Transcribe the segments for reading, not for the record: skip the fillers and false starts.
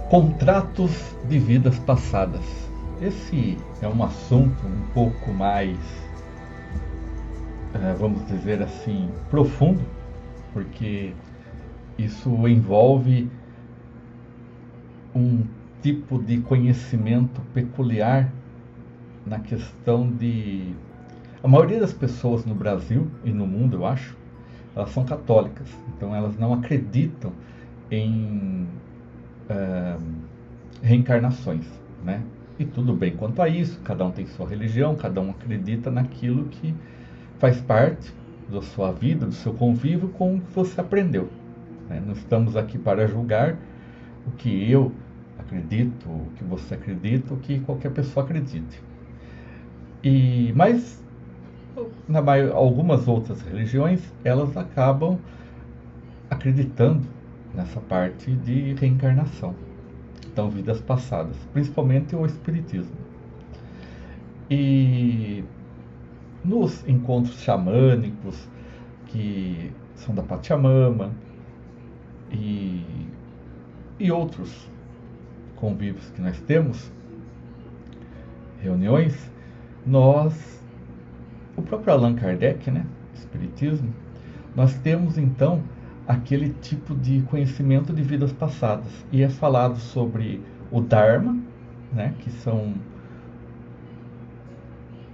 Contratos de vidas passadas. Esse é um assunto um pouco mais, vamos dizer assim, profundo, porque isso envolve um tipo de conhecimento peculiar na questão de. A maioria das pessoas no Brasil e no mundo, eu acho, elas são católicas, então elas não acreditam em reencarnações, né? E tudo bem quanto a isso, cada um tem sua religião, cada um acredita naquilo que faz parte da sua vida, do seu convívio com o que você aprendeu, né? Não estamos aqui para julgar o que eu acredito, o que você acredita, o que qualquer pessoa acredite. Mas algumas outras religiões, elas acabam acreditando nessa parte de reencarnação. Então, vidas passadas, principalmente o espiritismo. E nos encontros xamânicos, que são da Pachamama, e outros convívios que nós temos, reuniões, o próprio Allan Kardec, né, espiritismo, nós temos então aquele tipo de conhecimento de vidas passadas. E é falado sobre o Dharma, né, que são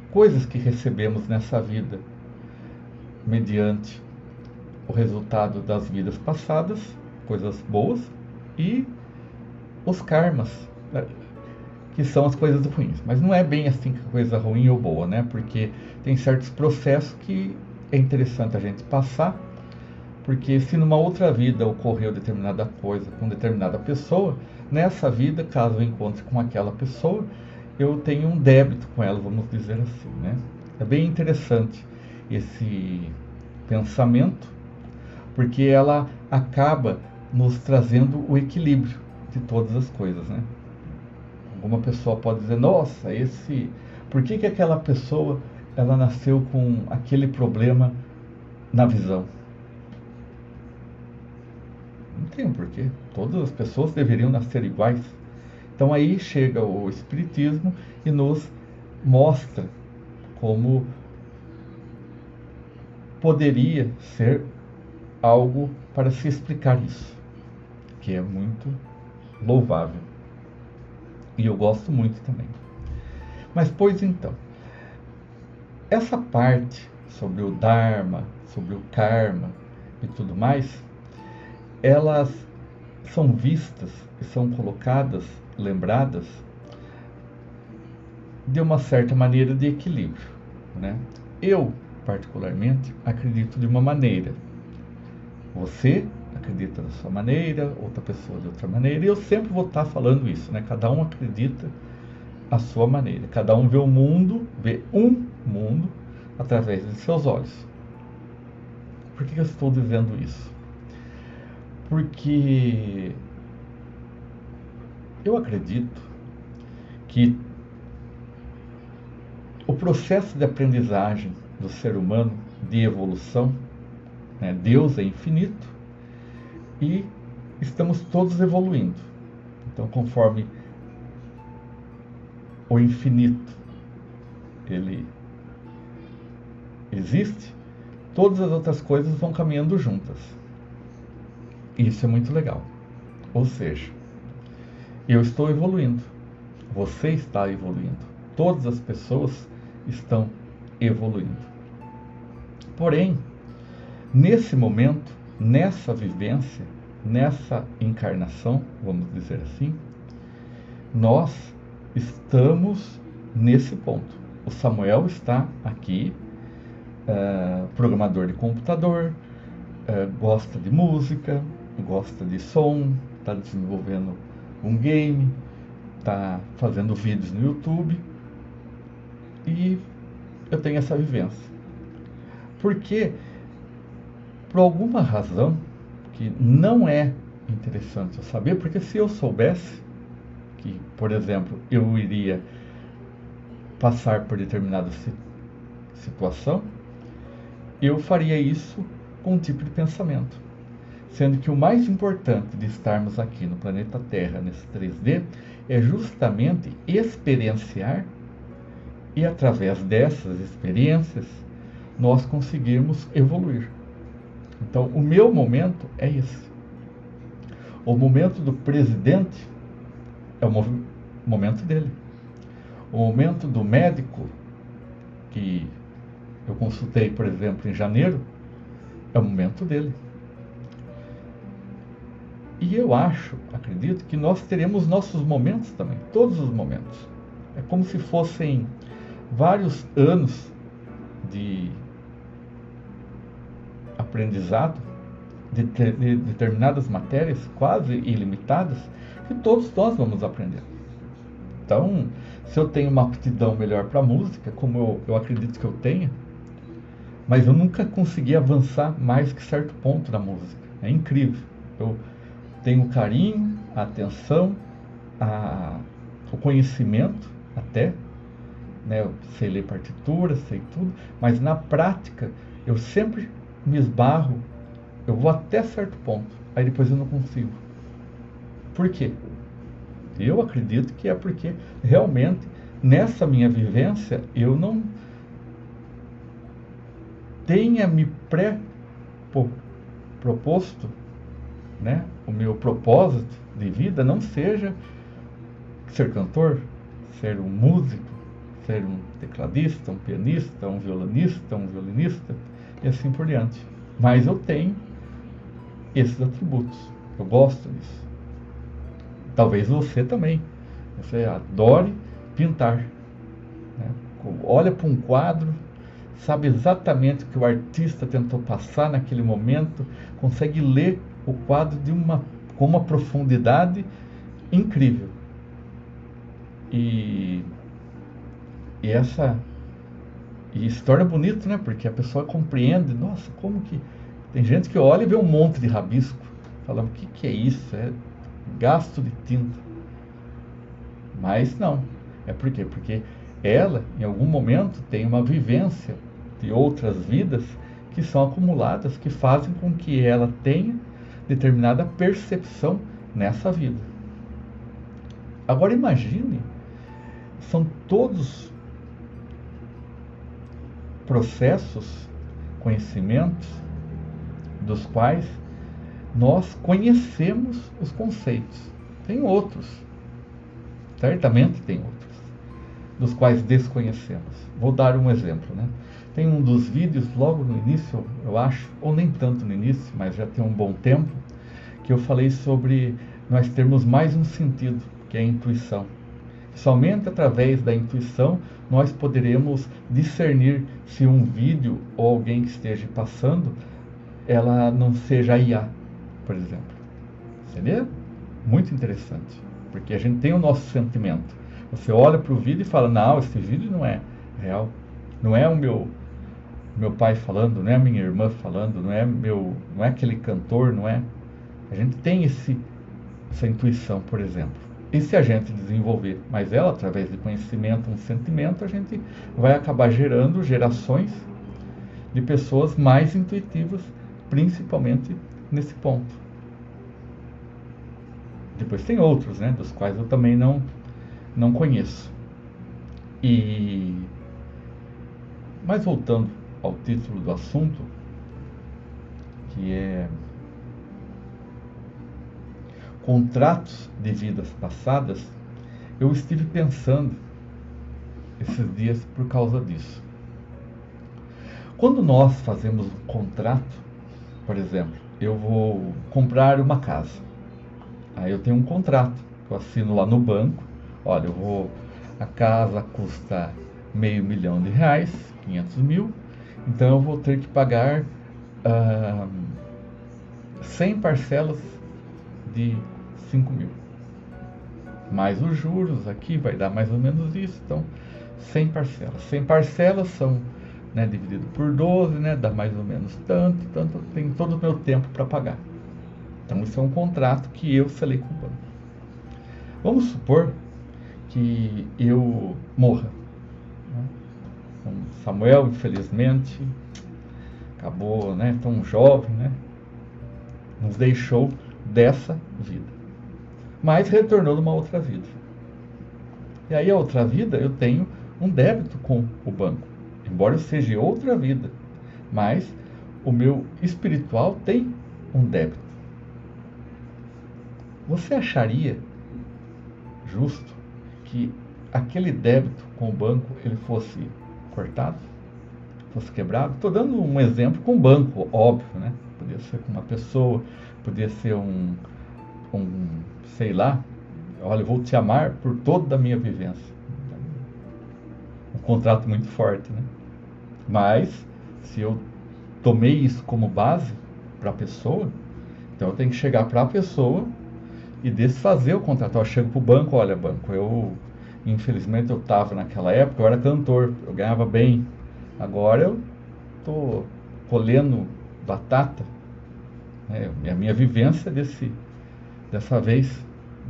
coisas que recebemos nessa vida mediante o resultado das vidas passadas, coisas boas, e os karmas, né, que são as coisas ruins. Mas não é bem assim que coisa ruim ou boa, né? Porque tem certos processos que é interessante a gente passar, porque se numa outra vida ocorreu determinada coisa com determinada pessoa, nessa vida, caso eu encontre com aquela pessoa, eu tenho um débito com ela, vamos dizer assim, né? É bem interessante esse pensamento, porque ela acaba nos trazendo o equilíbrio de todas as coisas, né? Alguma pessoa pode dizer, nossa, por que aquela pessoa ela nasceu com aquele problema na visão? Não tem um porquê. Todas as pessoas deveriam nascer iguais. Então aí chega o Espiritismo e nos mostra como poderia ser algo para se explicar isso, que é muito louvável. E eu gosto muito também. Mas, pois então, essa parte sobre o Dharma, sobre o Karma e tudo mais, elas são vistas e são colocadas, lembradas, de uma certa maneira de equilíbrio, né? Eu, particularmente, acredito de uma maneira. Você acredita da sua maneira, outra pessoa de outra maneira, e eu sempre vou estar falando isso, né? Cada um acredita a sua maneira. Cada um vê o mundo, vê um mundo através de seus olhos. Por que eu estou dizendo isso? Porque eu acredito que o processo de aprendizagem do ser humano, de evolução, né, Deus é infinito e estamos todos evoluindo. Então, conforme o infinito ele existe, todas as outras coisas vão caminhando juntas. Isso é muito legal. Ou seja, eu estou evoluindo, você está evoluindo, todas as pessoas estão evoluindo. Porém, nesse momento, nessa vivência, nessa encarnação, vamos dizer assim, nós estamos nesse ponto. O Samuel está aqui, programador de computador, gosta de música, gosta de som, está desenvolvendo um game, está fazendo vídeos no YouTube, e eu tenho essa vivência. Porque, por alguma razão, que não é interessante eu saber, porque se eu soubesse que, por exemplo, eu iria passar por determinada situação, eu faria isso com um tipo de pensamento. Sendo que o mais importante de estarmos aqui no planeta Terra, nesse 3D, é justamente experienciar e, através dessas experiências, nós conseguirmos evoluir. Então, o meu momento é esse. O momento do presidente é o momento dele. O momento do médico, que eu consultei, por exemplo, em janeiro, é o momento dele. E eu acredito que nós teremos nossos momentos também, todos os momentos. É como se fossem vários anos de aprendizado de determinadas matérias quase ilimitadas, que todos nós vamos aprender. Então, se eu tenho uma aptidão melhor para a música, como eu acredito que eu tenha, mas eu nunca consegui avançar mais que certo ponto na música. É incrível. Eu tenho o carinho, a atenção, o conhecimento até, né? Eu sei ler partitura, sei tudo, mas na prática eu sempre me esbarro, eu vou até certo ponto, aí depois eu não consigo. Por quê? Eu acredito que é porque realmente nessa minha vivência eu não tenha me proposto, né? O meu propósito de vida não seja ser cantor, ser um músico, ser um tecladista, um pianista, um violinista e assim por diante. Mas eu tenho esses atributos, eu gosto disso. Talvez você também. Você adore pintar, né? Olha para um quadro, sabe exatamente o que o artista tentou passar naquele momento, consegue ler o quadro com uma profundidade incrível. E se torna bonito, né? Porque a pessoa compreende, nossa, como que... Tem gente que olha e vê um monte de rabisco, fala, o que é isso? É gasto de tinta. Mas não. É por quê? Porque ela, em algum momento, tem uma vivência de outras vidas que são acumuladas, que fazem com que ela tenha determinada percepção nessa vida. Agora imagine, são todos processos, conhecimentos, dos quais nós conhecemos os conceitos. Tem outros, certamente tem outros, dos quais desconhecemos. Vou dar um exemplo, né? Tem um dos vídeos logo no início, eu acho, ou nem tanto no início, mas já tem um bom tempo, que eu falei sobre nós termos mais um sentido, que é a intuição. Somente através da intuição nós poderemos discernir se um vídeo ou alguém que esteja passando, ela não seja IA, por exemplo. Seria muito interessante, porque a gente tem o nosso sentimento. Você olha para o vídeo e fala, não, esse vídeo não é real, não é o meu pai falando, não é a minha irmã falando, não é aquele cantor, não é. A gente tem essa intuição, por exemplo. E se a gente desenvolver mais ela, através de conhecimento, um sentimento, a gente vai acabar gerando gerações de pessoas mais intuitivas, principalmente nesse ponto. Depois tem outros, né, dos quais eu também não conheço. Mas voltando ao título do assunto, que é contratos de vidas passadas, eu estive pensando esses dias por causa disso. Quando nós fazemos um contrato, por exemplo, eu vou comprar uma casa. Aí eu tenho um contrato que eu assino lá no banco. Olha, a casa custa R$500.000, 500 mil, então eu vou ter que pagar 100 parcelas de 5 mil. Mais os juros aqui vai dar mais ou menos isso, então 100 parcelas. 100 parcelas são, né, dividido por 12, né, dá mais ou menos tanto, tem todo o meu tempo para pagar. Então isso é um contrato que eu selei com o banco. Vamos supor que eu morra, né? Então, Samuel, infelizmente, acabou, né, tão jovem, né? nos deixou dessa vida, mas retornou numa outra vida. E aí a outra vida eu tenho um débito com o banco, embora eu seja outra vida, mas o meu espiritual tem um débito. Você acharia justo que aquele débito com o banco ele fosse cortado, fosse quebrado? Estou dando um exemplo com o banco, óbvio, né? Podia ser com uma pessoa, podia ser sei lá, olha, eu vou te amar por toda a minha vivência. Um contrato muito forte, né? Mas, se eu tomei isso como base para a pessoa, então eu tenho que chegar para a pessoa e desfazer o contrato. Eu chego para o banco, olha, banco, infelizmente eu estava naquela época, eu era cantor, eu ganhava bem. Agora eu estou colhendo batata, né? A minha vivência dessa vez,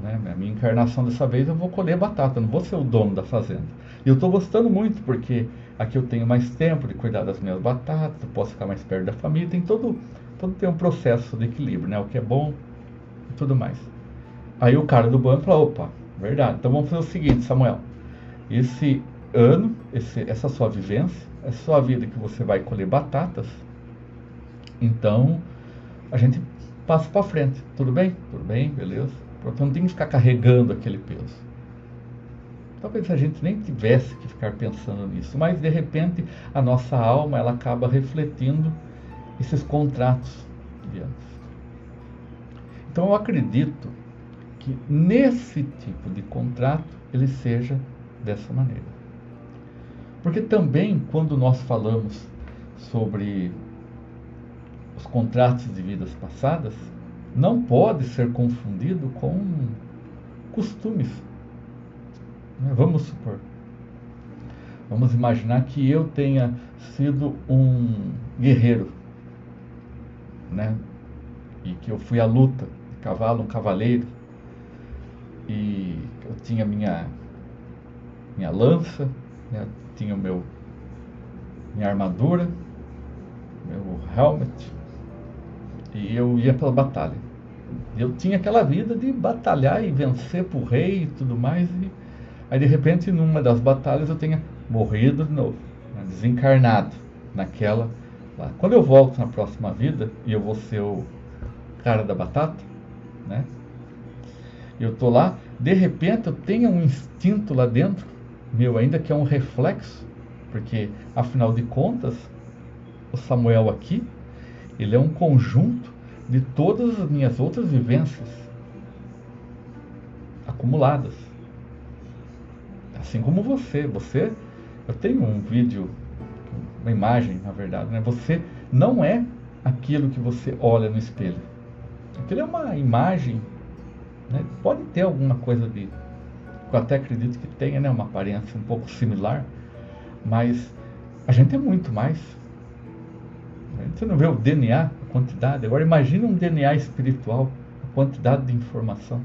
né? A minha encarnação dessa vez, eu vou colher batata, não vou ser o dono da fazenda. E eu estou gostando muito, porque aqui eu tenho mais tempo de cuidar das minhas batatas, eu posso ficar mais perto da família, tem um processo de equilíbrio, né? O que é bom e tudo mais. Aí o cara do banco falou, opa, verdade, então vamos fazer o seguinte, Samuel, esse ano, essa sua vivência, essa sua vida que você vai colher batatas, então a gente passa para frente, tudo bem? Tudo bem, beleza. Pronto, não tem que ficar carregando aquele peso. Talvez a gente nem tivesse que ficar pensando nisso, mas de repente a nossa alma ela acaba refletindo esses contratos de antes. Então eu acredito que nesse tipo de contrato ele seja dessa maneira. Porque também quando nós falamos sobre os contratos de vidas passadas, não pode ser confundido com costumes. Vamos supor, vamos imaginar que eu tenha sido um guerreiro, né? E que eu fui à luta de cavalo, um cavaleiro, e eu tinha minha lança, né? Tinha minha armadura, meu helmet, e eu ia pela batalha. Eu tinha aquela vida de batalhar e vencer pro rei e tudo mais, e aí de repente numa das batalhas eu tenha morrido de novo, né? Desencarnado naquela lá. Quando eu volto na próxima vida e eu vou ser o cara da batata, né? Eu tô lá, de repente eu tenho um instinto lá dentro meu ainda que é um reflexo, porque afinal de contas o Samuel aqui ele é um conjunto de todas as minhas outras vivências acumuladas. Assim como você, eu tenho um vídeo, uma imagem, na verdade, né? Você não é aquilo que você olha no espelho. Aquilo é uma imagem, né? Pode ter alguma coisa de, eu até acredito que tenha, né? Uma aparência um pouco similar, mas a gente é muito mais. Você não vê o DNA, a quantidade. Agora imagine um DNA espiritual, a quantidade de informação.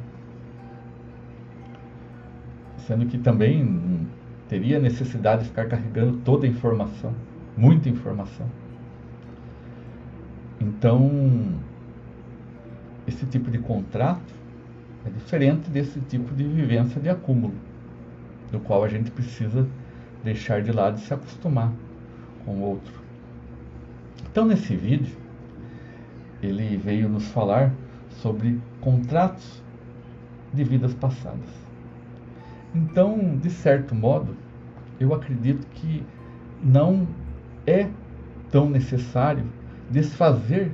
Sendo que também teria necessidade de ficar carregando toda a informação, muita informação. Então, esse tipo de contrato é diferente desse tipo de vivência de acúmulo, do qual a gente precisa deixar de lado e se acostumar com o outro. Então, nesse vídeo, ele veio nos falar sobre contratos de vidas passadas. Então, de certo modo, eu acredito que não é tão necessário desfazer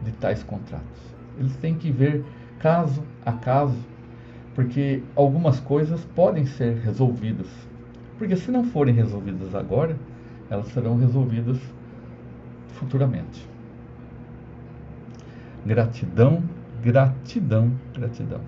de tais contratos. Eles têm que ver caso a caso, porque algumas coisas podem ser resolvidas. Porque se não forem resolvidas agora, elas serão resolvidas futuramente. Gratidão, gratidão, gratidão.